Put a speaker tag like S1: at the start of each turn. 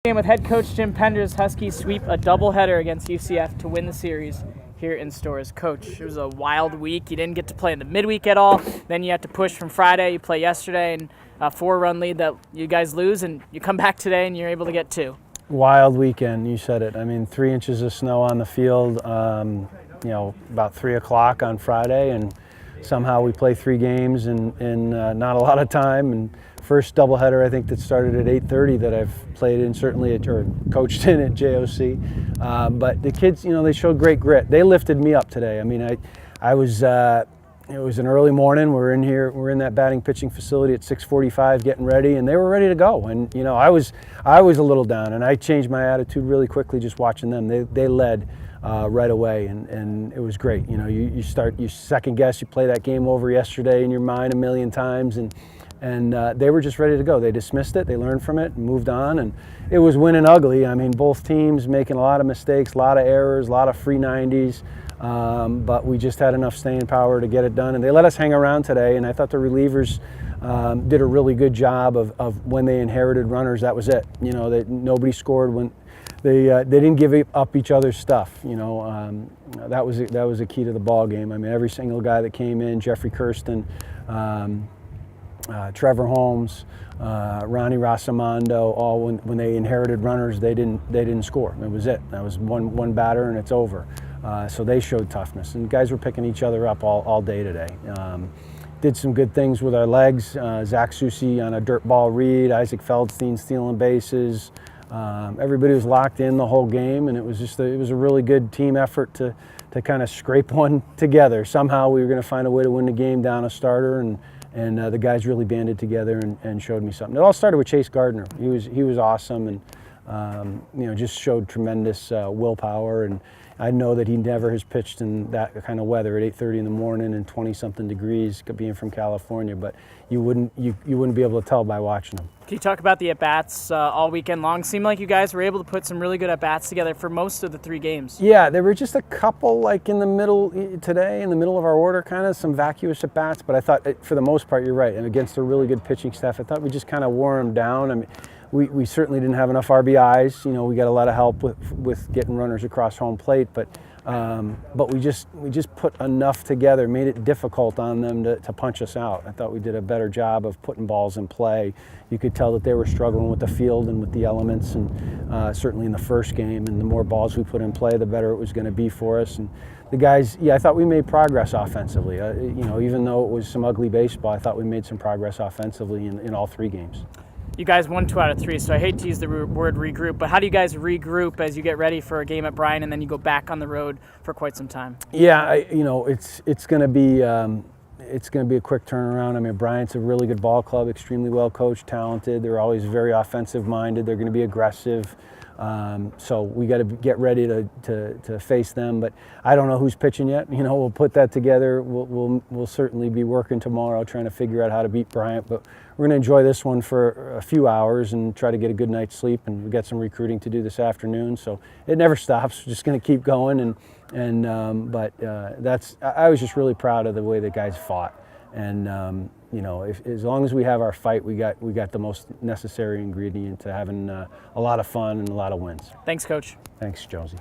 S1: Game with head coach Jim Penders, Huskies sweep a doubleheader against UCF to win the series here in Storrs. Coach, it was a wild week. You didn't get to play in the midweek at all. Then you had to push from Friday. You play yesterday, and a 4-run lead that you guys lose, and you come back today and you're able to get 2.
S2: Wild weekend, you said it. I mean, 3 inches of snow on the field, about 3 o'clock on Friday, and somehow we play 3 games in not a lot of time. And first doubleheader, I think, that started at 8:30 that I've played in, certainly or coached in at JOC. But the kids, they showed great grit. They lifted me up today. I mean, I was. It was an early morning. We're in that batting pitching facility at 6:45, getting ready, and they were ready to go. And I was a little down, and I changed my attitude really quickly just watching them. They led right away, and it was great. You second guess. You play that game over yesterday in your mind a million times, and they were just ready to go. They dismissed it, they learned from it, and moved on, and it was winning ugly. I mean, both teams making a lot of mistakes, a lot of errors, a lot of free 90s, but we just had enough staying power to get it done, and they let us hang around today, and I thought the relievers did a really good job of when they inherited runners. That was it. That nobody scored when they didn't give up each other's stuff. That was a key to the ball game. I mean, every single guy that came in, Jeffrey Kirsten, Trevor Holmes, Ronnie Rossamondo, all when they inherited runners, they didn't score. That was it. That was one batter and it's over. So they showed toughness, and guys were picking each other up all day today. Did some good things with our legs. Zach Susi on a dirt ball read, Isaac Feldstein stealing bases. Everybody was locked in the whole game, and it was a really good team effort to kind of scrape one together. Somehow we were going to find a way to win the game down a starter, and the guys really banded together and showed me something. It all started with Chase Gardner. He was awesome, and just showed tremendous willpower. And I know that he never has pitched in that kind of weather at 8:30 in the morning and 20-something degrees, being from California. But you wouldn't be able to tell by watching him.
S1: Can you talk about the at-bats all weekend long? Seemed like you guys were able to put some really good at-bats together for most of the 3 games.
S2: Yeah, there were just a couple in the middle today, in the middle of our order, kind of some vacuous at-bats. But I thought, for the most part, you're right. And against a really good pitching staff, I thought we just kind of wore them down. I mean, we certainly didn't have enough RBIs. We got a lot of help with getting runners across home plate, but we just put enough together, made it difficult on them to punch us out. I thought we did a better job of putting balls in play. You could tell that they were struggling with the field and with the elements, and certainly in the first game. And the more balls we put in play, the better it was going to be for us. And the guys, I thought we made progress offensively. Even though it was some ugly baseball, I thought we made some progress offensively in all 3 games.
S1: You guys won 2 out of 3, so I hate to use the word regroup, but how do you guys regroup as you get ready for a game at Bryan and then you go back on the road for quite some time?
S2: Yeah, it's going to be a quick turnaround. I mean, Bryant's a really good ball club, extremely well coached, talented. They're always very offensive minded. They're going to be aggressive. So we got to get ready to face them. But I don't know who's pitching yet. We'll put that together. We'll certainly be working tomorrow trying to figure out how to beat Bryant. But we're going to enjoy this one for a few hours and try to get a good night's sleep. And we got some recruiting to do this afternoon. So it never stops. We're just going to keep going. But I was just really proud of the way the guys fought. And as long as we have our fight, we got the most necessary ingredient to having a lot of fun and a lot of wins.
S1: Thanks, Coach.
S2: Thanks, Josie.